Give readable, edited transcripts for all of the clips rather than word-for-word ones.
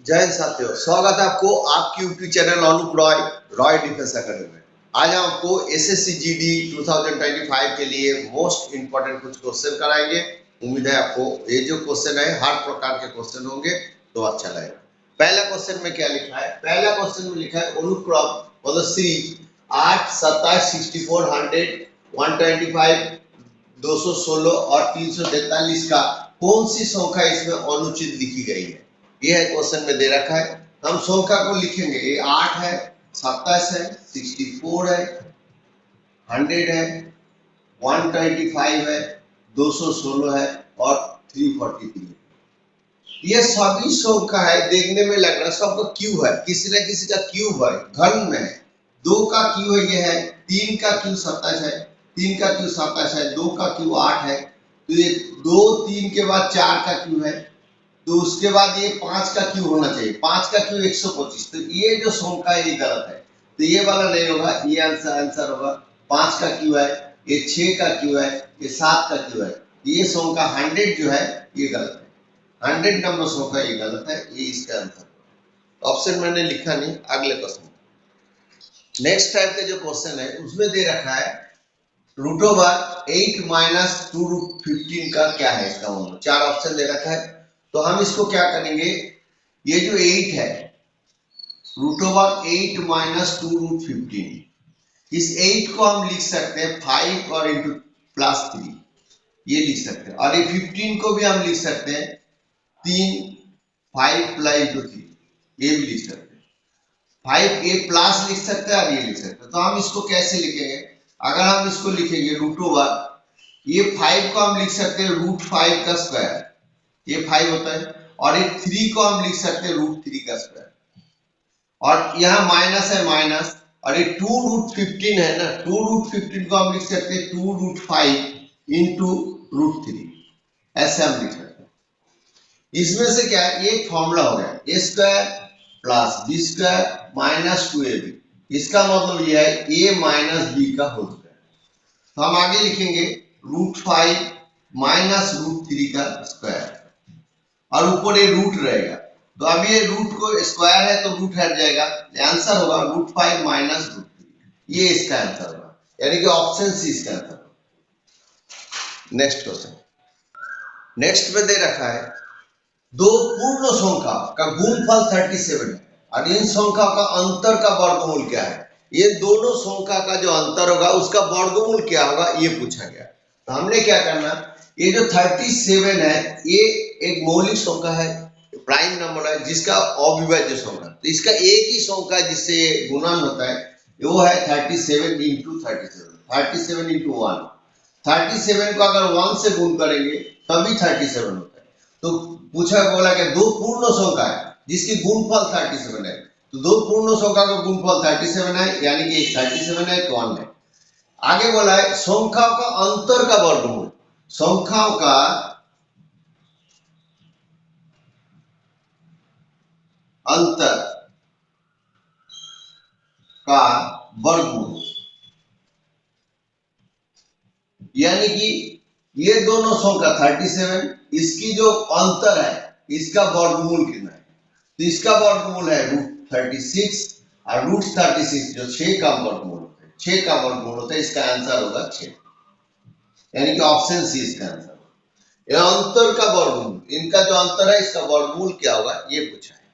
जय हिंद साथियों, स्वागत है आपको आपकी YouTube channel Anup Roy Roy defence academy में। आज हम आपको एसएससी जीडी 2025 के लिए मोस्ट इंपोर्टेंट कुछ क्वेश्चन कराएंगे। उम्मीद है आपको ये जो क्वेश्चन है हर प्रकार के क्वेश्चन होंगे तो अच्छा लगेगा। पहला क्वेश्चन में क्या लिखा है? पहला क्वेश्चन में लिखा है अनुक्रम पदश्री 8, 27, 64, 100, 125, 216 और 343 का कौन सी संख्या इसमें अनुचित लिखी गई है? ये है क्वेश्चन में दे रखा है। हम संख्या को लिखेंगे। ये 8 है, 27 है, 64 है, 100 है, 125 है, 216 है और 343 है। ये सभी संख्या है, देखने में लग रहा है सबका क्यूब है, किसी न किसी का क्यूब है, घन में है। 2 का क्यूब है ये है, 3 का क्यूब 27 है, 3 का क्यूब 27 है, 2 का क्यूब 8 है, तो ये 2 3 के बाद 4 का क्यूब है, तो उसके बाद ये 5 का क्यूब होना चाहिए, 5 का क्यूब 125। तो ये जो संख्या है ये गलत है, तो ये वाला नहीं होगा, ये आंसर होगा। 5 का क्यूब है, ये 6 का क्यूब है, ये 7 का क्यूब है, ये संख्या 100 जो है ये गलत है। 100 नंबर संख्या ये गलत है, ये इसका आंसर। ऑप्शन मैंने लिखा नहीं। अगले क्वेश्चन, नेक्स्ट टाइप के जो क्वेश्चन है उसमें दे रखा है √8 माइनस 2√15 का क्या है इसका मतलब। 4 ऑप्शन दे रखा है, तो हम इसको क्या करेंगे, ये जो 8 है √8 माइनस 2√15, इस 8 को हम लिख सकते हैं 5 और इंटू +3, ये लिख सकते हैं। और ये 15 को भी हम लिख सकते हैं 3 5 प्लस इंटू 3, ये भी लिख सकते हैं। 5 ये प्लस लिख सकते हैं और ये लिख सकते हैं। तो हम इसको कैसे लिखेंगे? अगर हम इसको लिखेंगे √, ये 5 को हम लिख सकते हैं √5 का स्क्वायर, ये 5 होता है, और ये 3 को हम लिख सकते हैं √3 का स्क्वायर, और यहाँ माइनस है माइनस, और ये 2√15 है ना, 2√15 को हम लिख सकते हैं 2√5 इंटू √3, ऐसे हम लिख सकते हैं। इसमें से क्या है, ये फॉर्मूला हो गया a square plus b square minus 2ab, इसका मतलब ये है a माइनस बी का होल स्क्वायर। तो हम आगे लिखेंगे √5 माइनस √3 का स्क्वायर, और ऊपर ये रूट रहेगा, तो अब ये रूट को स्क्वायर है तो रूट हट जाएगा, आंसर होगा √5 माइनस √3, ये इसका आंसर होगा, यानी कि ऑप्शन सी इसका आंसर होगा। नेक्स्ट क्वेश्चन, नेक्स्ट में दे रखा है दो पूर्ण संख्या का गुणनफल 37 है और इन संख्या का अंतर का वर्गमूल क्या है? ये दोनों संख्या का जो अंतर होगा उसका वर्गमूल क्या होगा, ये पूछा गया। तो हमने क्या करना, ये जो 37 है ये एक मौलिक संख्या है, प्राइम नंबर है, जिसका अविभाज्य संख्या, तो इसका एक ही संख्या जिससे गुणन होता है वो है 37 इंटू 37, 37 इंटू 1। 37 को अगर 1 से गुण करेंगे तभी 37 होता है। तो पूछा बोला कि दो पूर्ण संख्या है जिसकी गुणनफल 37 है, तो दो पूर्ण संख्या का गुणनफल 37 है, यानी कि एक 37 है, एक 1 है। आगे बोला है संख्याओं का अंतर का वर्गमूल, संख्याओं का अंतर का वर्गमूल, यानी कि ये दोनों संख्या 37, इसकी जो अंतर है इसका वर्गमूल कितना है, तो इसका वर्गमूल है √36, और √36 जो 6 का वर्गमूल होता है, 6 का वर्गमूल होता है, इसका आंसर होगा 6, यानी कि ऑप्शन सी इसका आंसर होगा। ये अंतर का वर्गमूल, इनका जो अंतर है इसका वर्गमूल क्या होगा ये पूछा है।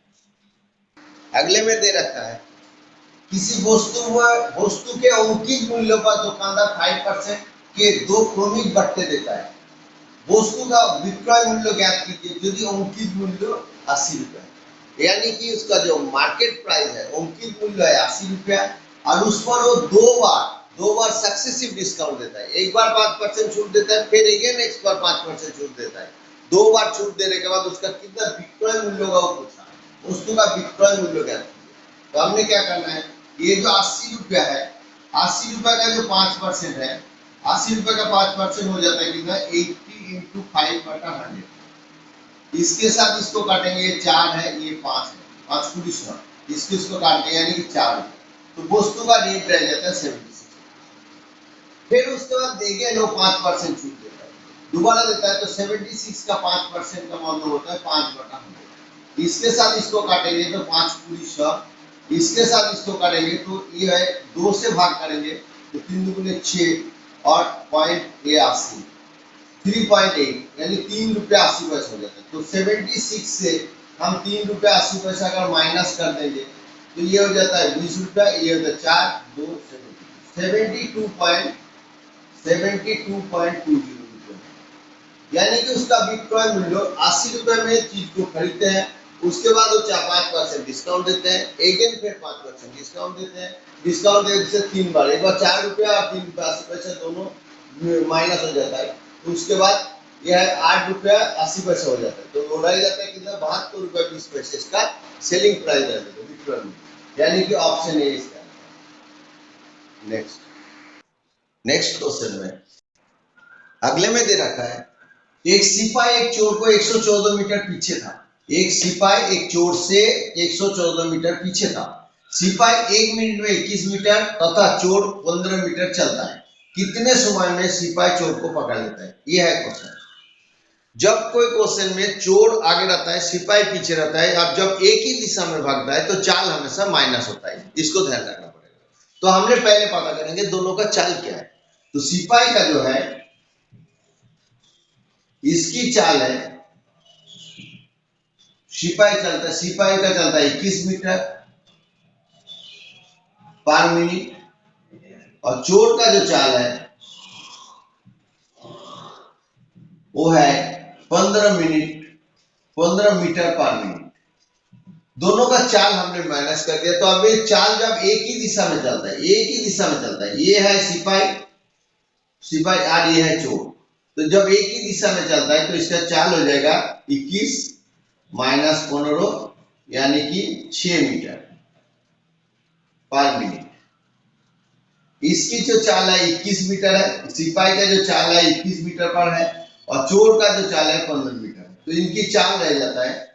अगले में दे रखा है किसी वस्तु के अंकित मूल्य पर दुकानदार 5% के 2 क्रमिक बट्टे देता है। वस्तु का विक्रय मूल्य ज्ञात कीजिए यदि अंकित मूल्य 80 रुपया, यानी कि उसका जो मार्केट प्राइस है अंकित मूल्य है 80 रुपया, और उस पर वो दो बार सक्सेसिव डिस्काउंट देता है। एक बार 5% छूट देता है, फिर अगेन नेक्स्ट बार 5% छूट देता है। 2 बार छूट देने के बाद उसका कितना विक्रय मूल्य होगा वो पूछा, वस्तु का विक्रय मूल्य ज्ञात कीजिए। तो हमने क्या करना है, ये जो 80 रुपया है, 80 रुपया का जो 5% है, 80 रुपए का 5% हो जाता है कितना, 80 इंटू 5/100। इसके साथ इसको काटेंगे, ये 4 है, ये 5 है, 5 पूरी 100, इसको काटेंगे यानी कि 4 रुपये, तो वस्तु का रेट रह जाता है 76। फिर उसके बाद देंगे लो 5% छूट देता है, दोबारा देता है, तो 76 का 5% का मतलब होता है 5/100। इसके साथ इसको काटेंगे तो 5 पूरी 100, इसके साथ इसको काटेंगे तो ये है 2 से भाग करेंगे तो 3 दूनी 6 और पॉइंट ये 80 3.8 यानी 3 रुपया 80 पैसा हो जाता है। तो 76 से हम 3 रुपया 80 पैसा अगर माइनस कर देंगे तो ये हो जाता है 20 रुपया, ये होता है 4 2 72.20 रुपये, यानी कि उसका विक्रय मूल्य 80 रुपए में चीज को खरीदते हैं, उसके बाद वो 5% डिस्काउंट देते हैं, अगेन फिर 5% डिस्काउंट देते हैं, डिस्काउंट देने से 3 बार, एक बार 4 रुपया और 3 रुपया 80 पैसा दोनों माइनस हो जाता है। तो उसके बाद यह है 8 रुपया 80 पैसा हो जाता है, तो उड़ाई जाता है कितना 72 रुपया 20 पैसे इसका सेलिंग प्राइस रहता है विक्रय मूल्य, यानी कि ऑप्शन ए इसका। नेक्स्ट क्वेश्चन में अगले में दे रखा है एक सिपाही एक चोर को 114 मीटर पीछे था। एक सिपाही एक चोर से 114 मीटर पीछे था। सिपाही 1 मिनट में 21 मीटर तथा चोर 15 मीटर चलता है। कितने समय में सिपाही चोर को पकड़ लेता है? यह है क्वेश्चन। जब कोई क्वेश्चन में चोर आगे रहता है, सिपाही पीछे रहता है, अब जब एक ही दिशा में भागता है तो चाल हमेशा माइनस होता है, इसको ध्यान रखना पड़ेगा। तो हमने पहले पता करेंगे दोनों का चाल क्या है। तो सिपाही का जो है इसकी चाल है, सिपाही चलता है, सिपाही का चलता है 21 मीटर पर मिनट, और चोर का जो चाल है वो है 15 मीटर पर मिनट। दोनों का चाल हमने माइनस कर दिया। तो अब ये चाल जब एक ही दिशा में चलता है, एक ही दिशा में चलता है, ये है सिपाही और ये है चोर, तो जब एक ही दिशा में चलता है तो इसका चाल हो जाएगा 21 माइनस 15 यानी कि 6 मीटर पर मिनट। इसकी जो चाल है 21 मीटर है, सिपाही का जो चाल है 21 मीटर पर है, और चोर का जो चाल है 15 मीटर। तो इनकी चाल रह जाता है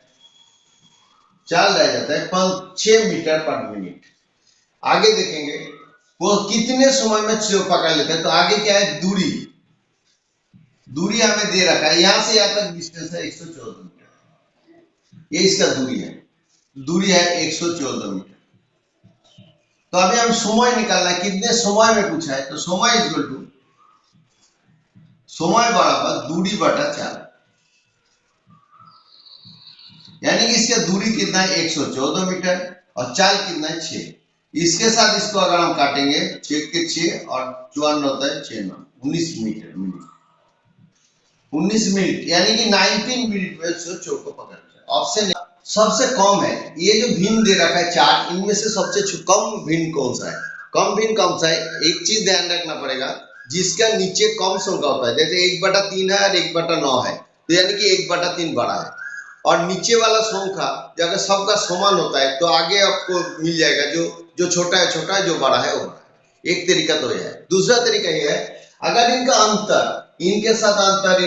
6 मीटर पर मिनट। आगे देखेंगे वो कितने समय में चोर पकड़ लेते हैं। तो आगे क्या है, दूरी हमें दे रखा है, यहां से यहां तक डिस्टेंस है 114 मीटर, ये इसका दूरी है 114 मीटर। तो अभी हम समय निकालना है, कितने समय में पूछा है, तो समय इक्वल टू समय बराबर दूरी बटा चाल, यानी कि इसका दूरी कितना है 114 मीटर और चाल कितना है 6। इसके साथ इसको अगर हम काटेंगे 6 के 6 और 54 होता है 6 9 19 मिनट, यानी कि 19 मिनट में चोर को पकड़ना है। ऑप्शन सबसे कम है, ये जो भिन्न दे रखा है चार्ट, इनमें से सबसे कम भिन्न कौन सा है? कम भिन्न कौन सा है? एक चीज ध्यान रखना पड़ेगा, जिसका नीचे कम संख्या होता है, जैसे 1/3 है और 1/9 है, तो यानी कि 1/3 बड़ा है, और नीचे वाला संख्या अगर सबका समान होता है तो आगे आपको मिल जाएगा जो छोटा है छोटा है, जो बड़ा है वो बड़ा है। एक तरीका तो यह है। दूसरा तरीका यह है, अगर इनका अंतर, इनके साथ अंतर,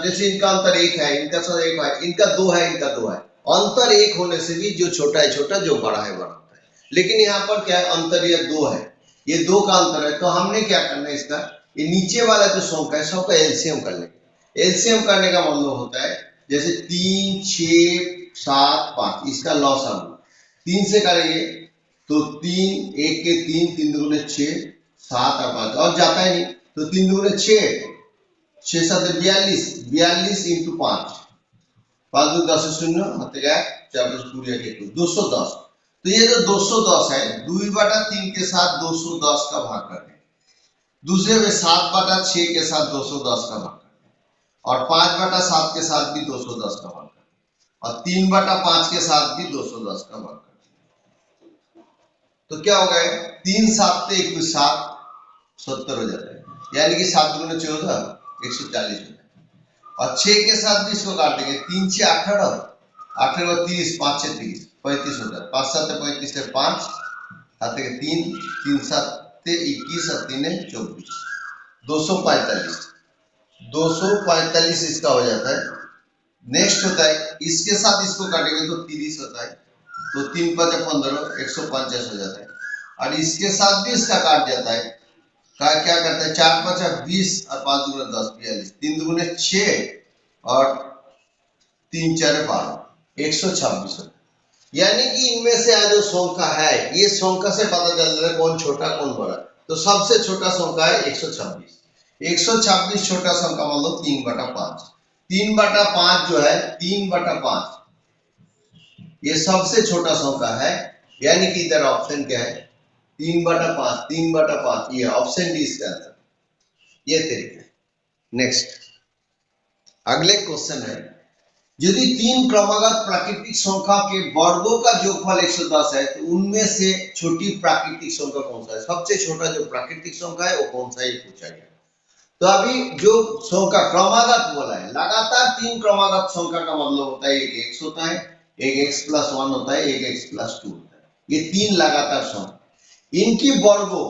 जैसे इनका अंतर 1 है, इनका साथ 1 है, इनका 2 है, इनका 2 है, अंतर 1 होने से भी जो छोटा है छोटा, जो बड़ा है बड़ा होता है। लेकिन यहाँ पर क्या है, अंतर ये 2 है, ये 2 का अंतर है। तो हमने क्या करना है, इसका ये नीचे वाला जो संख्या है सबका एलसीएम कर लेंगे। एलसीएम करने का मतलब होता है जैसे 3 6 7 5, इसका लॉसअप 3 से करेंगे तो 3 1 के 3 3 दूने 6 7 और 5 और जाता है नहीं, तो 3 दूने 6 6 7 42 इंटू 5 5 2 10 शून्य होते गया 4 पूरी 210। तो ये जो 210 है, 2/3 के साथ 210 का भाग करते हैं, दूसरे में 7/6 के साथ 210 का भाग करते हैं, और 5/7 के साथ भी 210 का भाग करते हैं, और 3/5 के साथ भी 210 का भाग करते हैं। तो क्या हो गए, 3 7 21 7 70 हो जाता है, यानी कि 7 गुना 14 140 होता है। और 6 के साथ भी इसको काट देंगे, 3 6 18 18 30 5 6 30 35 होता है, 5 7 35 है 5 7 के 3 3 7 21 और 3 24 245 इसका हो जाता है। नेक्स्ट होता है, इसके साथ इसको काटेंगे तो 30 होता है, तो 3 5 15 150 हो जाता है, और इसके साथ भी इसका काट जाता है, क्या करता है 4 5 20 और 5 दूना 10 42 3 दूने 6 और 3 4 12, 126 होता है। यानी कि इनमें से जो संख्या है, ये संख्या से पता चल रहा है कौन छोटा कौन बड़ा। तो सबसे छोटा संख्या है 126। 126 छोटा संख्या मतलब 3/5। 3/5 जो है 3/5 ये सबसे छोटा संख्या है। यानी कि इधर ऑप्शन क्या है 3/5। 3/5 ये ऑप्शन डी इसका आंसर। ये तरीका है। नेक्स्ट अगले क्वेश्चन है, यदि 3 क्रमागत प्राकृतिक संख्या के वर्गों का योगफल 110 है तो उनमें से छोटी प्राकृतिक संख्या कौन सा है? सबसे छोटा जो प्राकृतिक संख्या है वो कौन सा, ये पूछा गया। तो अभी जो संख्या क्रमागत बोला है, लगातार 3 क्रमागत संख्या का मतलब होता है एक x होता है, एक x+1 होता है, एक x+2 होता है। ये 3 लगातार संख्या, इनकी वर्गों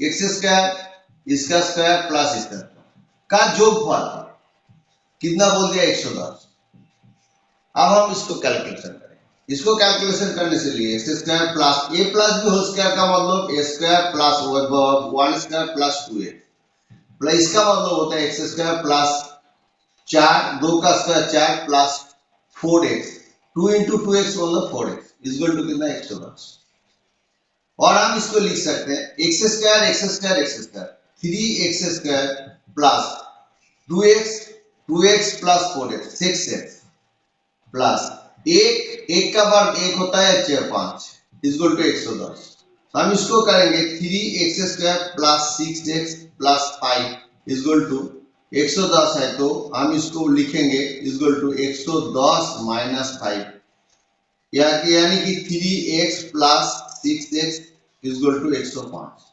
x², इसका स्क्वायर प्लस इसका का योगफल कितना बोल दिया 110। अब हम इसको कैलकुलेशन करें। इसको कैलकुलेशन करने से लिए x² plus a plus b whole square का मतलब a² plus 1² plus 2a plus इसका मतलब होता है x² प्लस 4 2 का square 4 plus 4x 2 into 2x मतलब 4x इक्वल टू कितना 110। और हम इसको लिख सकते हैं x² 3x² plus 2x plus 4x 6x plus एक का वर्ग 1 होता है 4 5 इक्वल टू 110। हम इसको करेंगे 3x² plus 6x plus 5 equal to 110 है, तो हम इसको लिखेंगे इक्वल टू 110 माइनस 5 यानी कि 3x plus 6x equal to 105।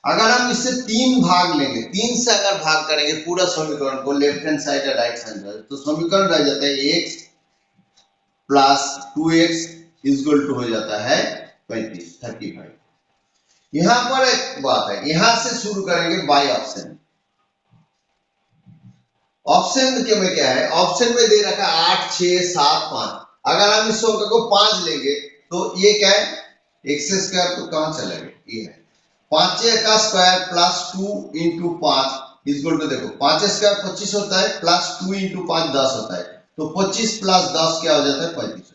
अगर हम इससे 3 भाग लेंगे, 3 से अगर भाग करेंगे पूरा समीकरण को लेफ्ट हैंड साइड और राइट हैंड साइड, तो समीकरण रह जाता है x plus 2x equal to हो जाता है 35। यहां पर एक बात है, यहां से शुरू करेंगे बाय ऑप्शन। ऑप्शन के में क्या है, ऑप्शन में दे रखा है 8 6 7 5। अगर हम इस संख्या को 5 लेंगे तो ये क्या है x² तो कहां चलेगा, ये है 5 का square plus 2 into 5 equal to देखो 5² 25 होता है प्लस 2 into 5 10 होता है, तो 25 प्लस 10 क्या हो जाता है 35।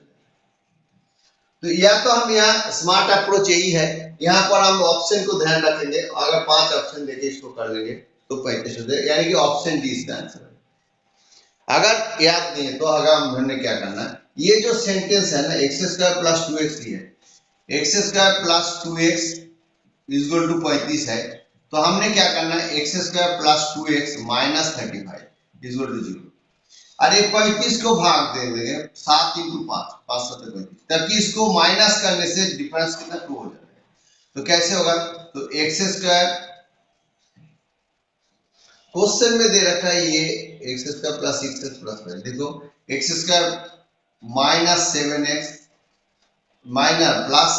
तो या तो हम यहाँ स्मार्ट अप्रोच यही है, यहाँ पर हम ऑप्शन को ध्यान रखेंगे, अगर 5 ऑप्शन देके इसको कर लेंगे तो 35 हो जाए, यानी कि ऑप्शन डी इसका आंसर है। अगर याद नहीं है तो अगर हमने क्या करना है, ये जो सेंटेंस है ना x² प्लस 2x है, x² plus 2x equal to 35 है, तो हमने क्या करना है x² plus 2x minus 35 equal to 0। अरे 35 को भाग दे देंगे 7 into 5 5 7 35, ताकि इसको माइनस करने से डिफरेंस कितना 2 हो जाएगा। तो कैसे होगा, तो x² क्वेश्चन में दे रखा है ये x² प्लस 6x प्लस 5, देखो x² minus 7x minus plus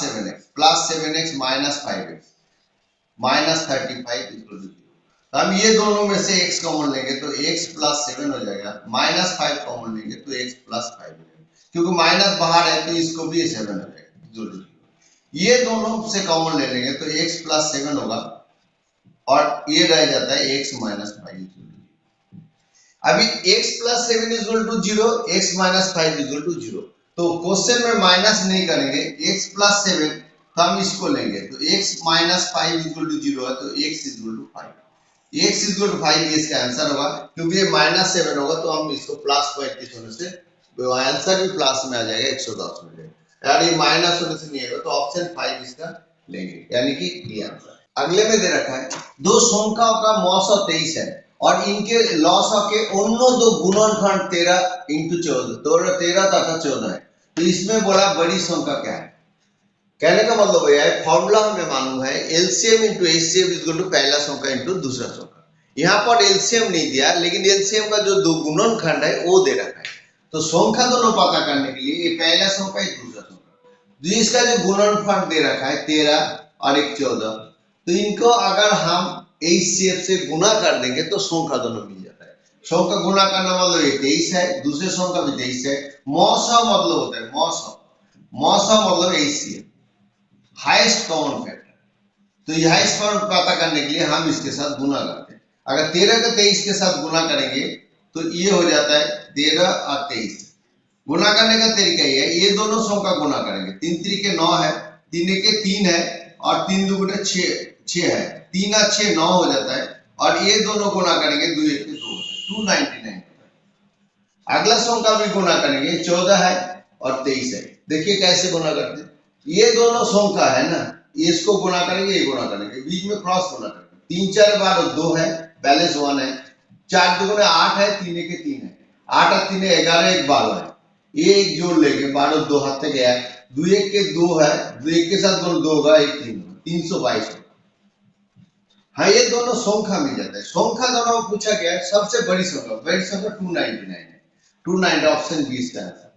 7x minus 5x minus 35 equal to 0। हम ये दोनों में से x कॉमन लेंगे तो x प्लस 7 हो जाएगा, माइनस 5 कॉमन लेंगे तो x प्लस 5 हो जाएगा, क्योंकि माइनस बाहर है तो इसको भी 7 हो जाएगा। ये दोनों से कॉमन ले लेंगे तो x प्लस 7 होगा और ये रह जाता है x माइनस 5। अभी x plus 7 equal to 0, x minus 5 equal to 0, तो क्वेश्चन में माइनस नहीं करेंगे, x प्लस 7 तो हम इसको लेंगे तो x माइनस 5 इक्वल टू 0 है, तो x equal to 5, x equal to 5 ये इसका आंसर होगा। क्योंकि ये माइनस 7 होगा तो हम इसको प्लस 35 होने से आंसर भी प्लस में आ जाएगा, 110 में जाएगा, यार ये माइनस होने से नहीं होगा, तो ऑप्शन 5 इसका लेंगे, यानी कि ये आंसर। अगले में दे रखा है दो संख्याओं का मौस 23 है और इनके लॉस के अन्य दो गुणनखंड 13 into 14 13 तथा 14 है, तो इसमें बोला बड़ी संख्या क्या है। कहने का मतलब यह है, फॉर्मूला हमें मालूम है LCM into HCF equal to पहला संख्या इंटू दूसरा संख्या। यहाँ पर एलसीएम नहीं दिया, लेकिन एलसीएम का जो दो गुणनखंड है वो दे रखा है, तो संख्या दोनों पता करने के लिए ये पहला संख्या ये दूसरा संख्या, इसका जो गुणनखंड दे रखा है 13 और एक 14, तो इनको अगर हम एचसीएफ से गुना कर देंगे तो संख्या दोनों मिल जाता है। संख्या गुना करना मतलब ये 23 है, दूसरे संख्या भी 23 है। मौसा मतलब होता है मौसा मतलब एचसीएफ हाईएस्ट कॉमन फैक्टर, तो ये हाईएस्ट कॉमन पता करने के लिए हम इसके साथ गुना करते हैं। अगर 13 का 23 के साथ गुना करेंगे तो ये हो जाता है 13 और 23 गुना करने का तरीका ये है, ये दोनों संख्या गुना करेंगे। 3 3 9 है, 3 1 3 है और 3 2 6 है। 3 और 6 9 हो जाता है और ये दोनों गुना करेंगे 2 1 2 299। अगला संख्या भी गुना करेंगे, 14 है और 23 है। देखिए कैसे गुना करते हैं। ये दोनों संख्या है ना, इसको गुना करेंगे, ये गुना करेंगे, बीच में क्रॉस गुना करेंगे। 3 4 12 2 है, बैलेंस 1 है। 4 2 8 है, 3 1 3 है। 8 और 3 11 1 12 है। ये एक जोड़ लेंगे, 12 2 हाथ तक गया है। 2 1 के 2 है, 2 1 के साथ 2 होगा, 1 3 होगा, 322 होगा। हाँ, ये दोनों संख्या मिल जाता है। संख्या दोनों पूछा गया है, सबसे बड़ी संख्या 299 है। 299 ऑप्शन बी इसका आंसर।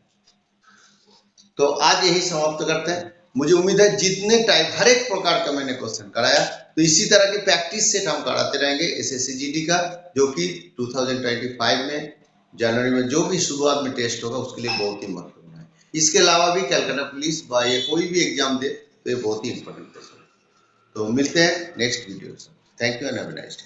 तो आज यही समाप्त करते हैं। मुझे उम्मीद है जितने टाइप हर एक प्रकार का मैंने क्वेश्चन कराया, तो इसी तरह की प्रैक्टिस सेट हम कराते रहेंगे एसएससी जीडी का, जो कि 2025 में जनवरी में जो भी शुरुआत में टेस्ट होगा उसके लिए बहुत ही महत्वपूर्ण है। इसके अलावा भी कलकत्ता पुलिस या कोई भी एग्जाम दे तो ये बहुत ही इंपॉर्टेंट है। तो मिलते हैं नेक्स्ट वीडियो से। Thank you and have a nice day.